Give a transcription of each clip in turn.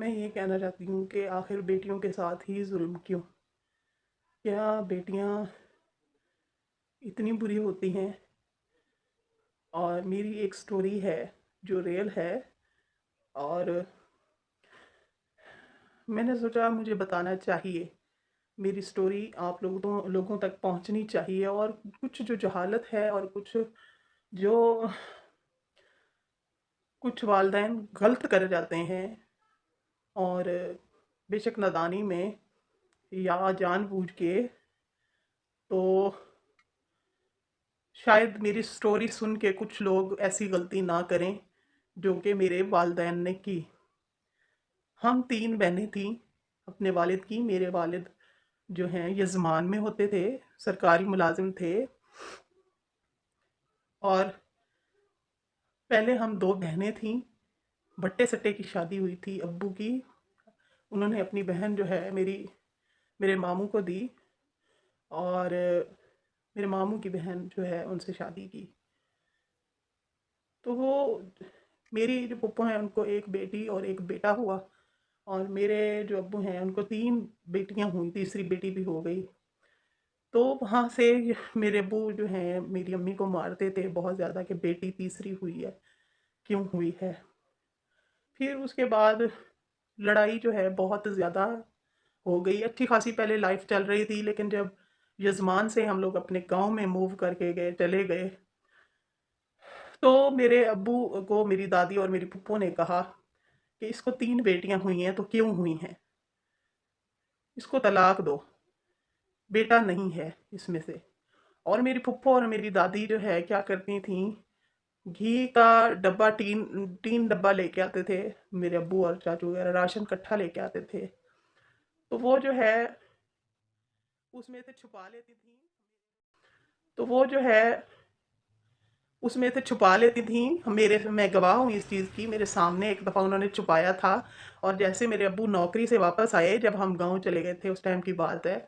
میں یہ کہنا چاہتی ہوں کہ آخر بیٹیوں کے ساتھ ہی ظلم کیوں؟ کیا بیٹیاں اتنی بری ہوتی ہیں؟ اور میری ایک سٹوری ہے جو ریئل ہے، اور میں نے سوچا مجھے بتانا چاہیے، میری سٹوری آپ لوگوں تک پہنچنی چاہیے، اور کچھ جو جہالت ہے اور جو کچھ والدین غلط کر جاتے ہیں، اور بے شک نادانی میں یا جان بوجھ کے، تو شاید میری سٹوری سن کے کچھ لوگ ایسی غلطی نہ کریں جو کہ میرے والدین نے کی۔ ہم 3 بہنیں تھیں اپنے والد کی۔ میرے والد جو ہیں یزمان میں ہوتے تھے، سرکاری ملازم تھے، اور پہلے ہم 2 بہنیں تھیں۔ بٹے سٹے کی شادی ہوئی تھی ابو کی، انہوں نے اپنی بہن جو ہے میرے ماموں کو دی، اور میرے ماموں کی بہن جو ہے ان سے شادی کی۔ تو وہ میری جو پھپھو ہیں ان کو ایک بیٹی اور ایک بیٹا ہوا، اور میرے جو ابو ہیں ان کو 3 بیٹیاں ہوئی، تیسری بیٹی بھی ہو گئی۔ تو وہاں سے میرے ابو جو ہیں میری امی کو مارتے تھے بہت زیادہ کہ بیٹی تیسری ہوئی ہے، کیوں ہوئی ہے۔ پھر اس کے بعد لڑائی جو ہے بہت زیادہ ہو گئی۔ اچھی خاصی پہلے لائف چل رہی تھی، لیکن جب یزمان سے ہم لوگ اپنے گاؤں میں موو کر کے چلے گئے، تو میرے ابو کو میری دادی اور میری پھپھو نے کہا کہ اس کو 3 بیٹیاں ہوئی ہیں تو کیوں ہوئی ہیں، اس کو طلاق دو، بیٹا نہیں ہے اس میں سے۔ اور میری پھپھو اور میری دادی جو ہے کیا کرتی تھیں، گھی کا ڈبہ تین ڈبہ لے کے آتے تھے، میرے ابو اور چاچو وغیرہ راشن کٹھا لے کے آتے تھے، تو وہ جو ہے اس میں سے چھپا لیتی تھیں، تو وہ جو ہے اس میں سے چھپا لیتی تھیں۔ میں گواہ ہوں اس چیز کی، میرے سامنے ایک دفعہ انہوں نے چھپایا تھا، اور جیسے میرے ابو نوکری سے واپس آئے، جب ہم گاؤں چلے گئے تھے اس ٹائم کی بات ہے،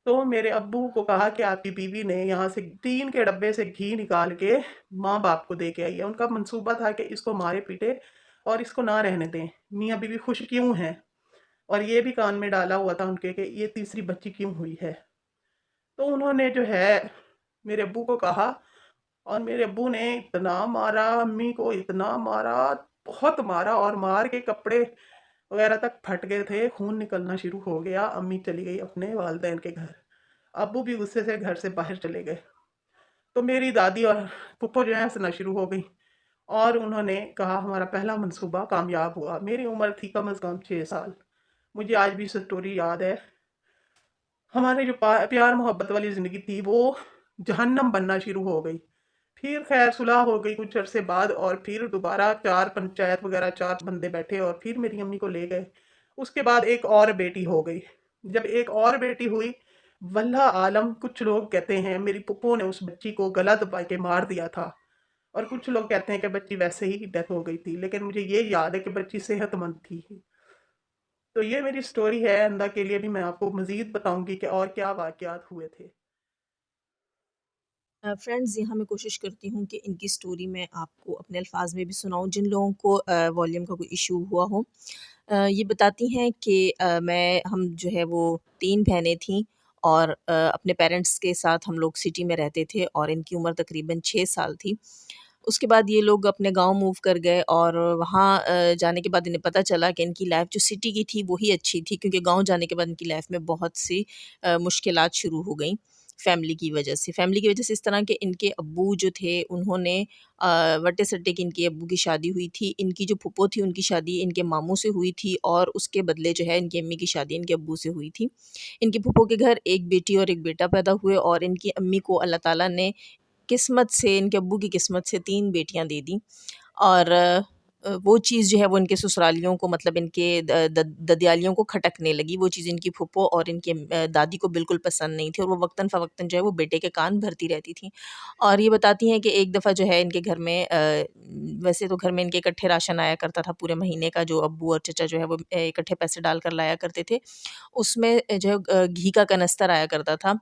تو میرے ابو کو کہا کہ آپ کی بیوی نے یہاں سے ٹین کے ڈبے سے گھی نکال کے ماں باپ کو دے کے آئی ہے۔ ان کا منصوبہ تھا کہ اس کو مارے پیٹے اور اس کو نہ رہنے دیں، میاں بیوی خوش کیوں ہیں، اور یہ بھی کان میں ڈالا ہوا تھا ان کے کہ یہ تیسری بچی کیوں ہوئی ہے۔ تو انہوں نے جو ہے میرے ابو کو کہا، اور میرے ابو نے اتنا مارا امی کو، اتنا مارا، بہت مارا، اور مار کے کپڑے وغیرہ تک پھٹ گئے تھے، خون نکلنا شروع ہو گیا۔ امی چلی گئی اپنے والدین کے گھر، ابو بھی غصے سے گھر سے باہر چلے گئے۔ تو میری دادی اور پھپھو جو ہے ہنسنا شروع ہو گئی، اور انہوں نے کہا ہمارا پہلا منصوبہ کامیاب ہوا۔ میری عمر تھی کم از کم 6 سال، مجھے آج بھی سٹوری یاد ہے۔ ہمارے جو پیار محبت والی زندگی تھی وہ جہنم بننا شروع ہو گئی۔ پھر خیر صلح ہو گئی کچھ عرصے بعد، اور پھر دوبارہ 4 پنچایت وغیرہ 4 بندے بیٹھے اور پھر میری امی کو لے گئے۔ اس کے بعد ایک اور بیٹی ہو گئی۔ جب ایک اور بیٹی ہوئی، واللہ عالم، کچھ لوگ کہتے ہیں میری پھپھو نے اس بچی کو گلا دبا کے مار دیا تھا، اور کچھ لوگ کہتے ہیں کہ بچی ویسے ہی ڈیتھ ہو گئی تھی، لیکن مجھے یہ یاد ہے کہ بچی صحت مند تھی۔ تو یہ میری سٹوری ہے، آئندہ کے لیے بھی میں آپ کو مزید بتاؤں گی کہ اور کیا واقعات ہوئے تھے۔ فرینڈز، یہاں میں کوشش کرتی ہوں کہ ان کی سٹوری میں آپ کو اپنے الفاظ میں بھی سناؤں، جن لوگوں کو والیوم کا کوئی ایشو ہوا ہو۔ یہ بتاتی ہیں کہ ہم جو ہے وہ 3 بہنیں تھیں، اور اپنے پیرنٹس کے ساتھ ہم لوگ سٹی میں رہتے تھے، اور ان کی عمر تقریباً 6 سال تھی۔ اس کے بعد یہ لوگ اپنے گاؤں موو کر گئے، اور وہاں جانے کے بعد انہیں پتہ چلا کہ ان کی لائف جو سٹی کی تھی وہی اچھی تھی، کیونکہ گاؤں جانے کے بعد ان کی لائف میں بہت سی مشکلات شروع ہو گئیں فیملی کی وجہ سے اس طرح کہ ان کے ابو جو تھے انہوں نے وٹے سٹے کی ان کے ابو کی شادی ہوئی تھی، ان کی جو پھپھو تھی ان کی شادی ان کے ماموں سے ہوئی تھی، اور اس کے بدلے جو ہے ان کی امی کی شادی ان کے ابو سے ہوئی تھی۔ ان کی پھپھو کے گھر ایک بیٹی اور ایک بیٹا پیدا ہوئے، اور ان کی امی کو اللہ تعالیٰ نے قسمت سے، ان کے ابو کی قسمت سے 3 بیٹیاں دے دیں، اور وہ چیز جو ہے وہ ان کے سسرالیوں کو، مطلب ان کے ددیالیوں کو کھٹکنے لگی۔ وہ چیز ان کی پھپھو اور ان کے دادی کو بالکل پسند نہیں تھی، اور وہ وقتاً فوقتاً جو ہے وہ بیٹے کے کان بھرتی رہتی تھیں۔ اور یہ بتاتی ہیں کہ ایک دفعہ جو ہے ان کے گھر میں، ویسے تو گھر میں ان کے اکٹھے راشن آیا کرتا تھا پورے مہینے کا، جو ابو اور چچا جو ہے وہ اکٹھے پیسے ڈال کر لایا کرتے تھے، اس میں جو ہے گھی کا کنستر آیا کرتا تھا۔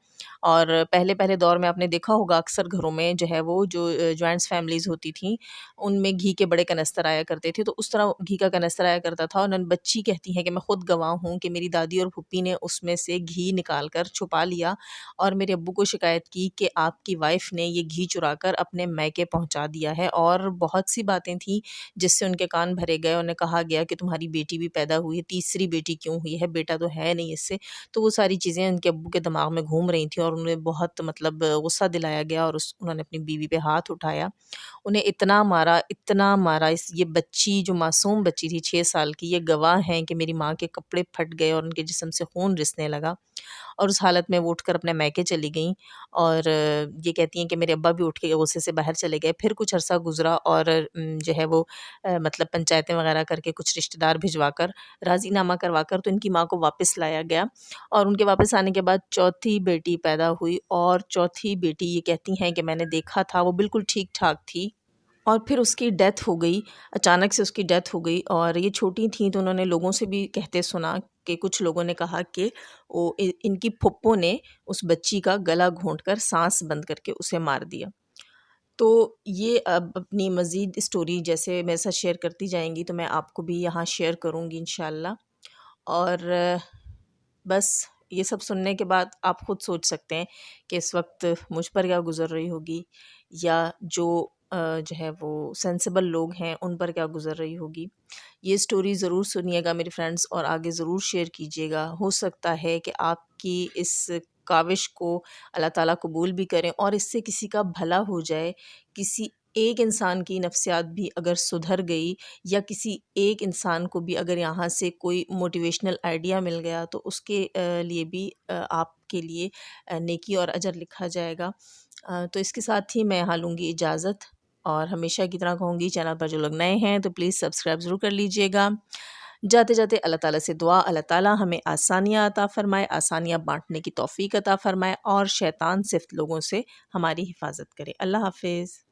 اور پہلے دور میں آپ نے دیکھا ہوگا اکثر گھروں میں جو ہے وہ جو جوائنٹس فیملیز ہوتی تھیں ان میں گھی کے بڑے کنستر آیا کرتے تھے تو اس طرح گھی کا کنستر آیا کرتا تھا، اور بچی کہتی ہیں کہ میں خود گواہ ہوں کہ میری دادی اور پھوپھی نے اس میں سے گھی نکال کر چھپا لیا اور میرے ابو کو شکایت کی کہ آپ کی وائف نے یہ گھی چرا کر اپنے میکے پہنچا دیا ہے، اور بہت سی باتیں تھیں جس سے ان کے کان بھرے گئے. انہیں کہا گیا کہ تمہاری بیٹی بھی پیدا ہوئی ہے، تیسری بیٹی کیوں ہوئی ہے، بیٹا تو ہے نہیں اس سے. تو وہ ساری چیزیں ان کے ابو کے دماغ میں گھوم رہی تھیں، اور انہیں بہت مطلب غصہ دلایا گیا، اور انہوں نے اپنی بیوی پہ ہاتھ اٹھایا. انہیں اتنا مارا یہ بچی جو معصوم بچی تھی 6 سال کی، یہ گواہ ہیں کہ میری ماں کے کپڑے پھٹ گئے اور ان کے جسم سے خون رسنے لگا، اور اس حالت میں وہ اٹھ کر اپنے میکے چلی گئیں. اور یہ کہتی ہیں کہ میرے ابا بھی اٹھ کے غصے سے باہر چلے گئے. پھر کچھ عرصہ گزرا اور جو ہے وہ مطلب پنچایتیں وغیرہ کر کے کچھ رشتہ دار بھجوا کر راضی نامہ کروا کر تو ان کی ماں کو واپس لایا گیا. اور ان کے واپس آنے کے بعد چوتھی بیٹی پیدا ہوئی، اور چوتھی بیٹی یہ کہتی ہیں کہ میں نے دیکھا تھا وہ بالکل ٹھیک ٹھاک تھی، اور پھر اس کی ڈیتھ ہو گئی. اچانک سے اس کی ڈیتھ ہو گئی، اور یہ چھوٹی تھیں تو انہوں نے لوگوں سے بھی کہتے سنا کہ کچھ لوگوں نے کہا کہ وہ ان کی پھپھو نے اس بچی کا گلا گھونٹ کر سانس بند کر کے اسے مار دیا. تو یہ اب اپنی مزید اسٹوری جیسے میرے ساتھ شیئر کرتی جائیں گی تو میں آپ کو بھی یہاں شیئر کروں گی انشاءاللہ. اور بس یہ سب سننے کے بعد آپ خود سوچ سکتے ہیں کہ اس وقت مجھ پر کیا گزر رہی ہوگی، یا جو ہے وہ سینسیبل لوگ ہیں ان پر کیا گزر رہی ہوگی. یہ سٹوری ضرور سنیے گا میرے فرینڈز، اور آگے ضرور شیئر کیجیے گا. ہو سکتا ہے کہ آپ کی اس کاوش کو اللہ تعالیٰ قبول بھی کریں، اور اس سے کسی کا بھلا ہو جائے. کسی ایک انسان کی نفسیات بھی اگر سدھر گئی، یا کسی ایک انسان کو بھی اگر یہاں سے کوئی موٹیویشنل آئیڈیا مل گیا، تو اس کے لیے بھی آپ کے لیے نیکی اور اجر لکھا جائے گا. تو اس کے ساتھ ہی میں یہاں لوں گی اجازت، اور ہمیشہ کی طرح کہوں گی چینل پر جو لوگ نئے ہیں تو پلیز سبسکرائب ضرور کر لیجئے گا. جاتے جاتے اللہ تعالیٰ سے دعا، اللہ تعالیٰ ہمیں آسانیاں عطا فرمائے، آسانیاں بانٹنے کی توفیق عطا فرمائے، اور شیطان صفت لوگوں سے ہماری حفاظت کرے. اللہ حافظ.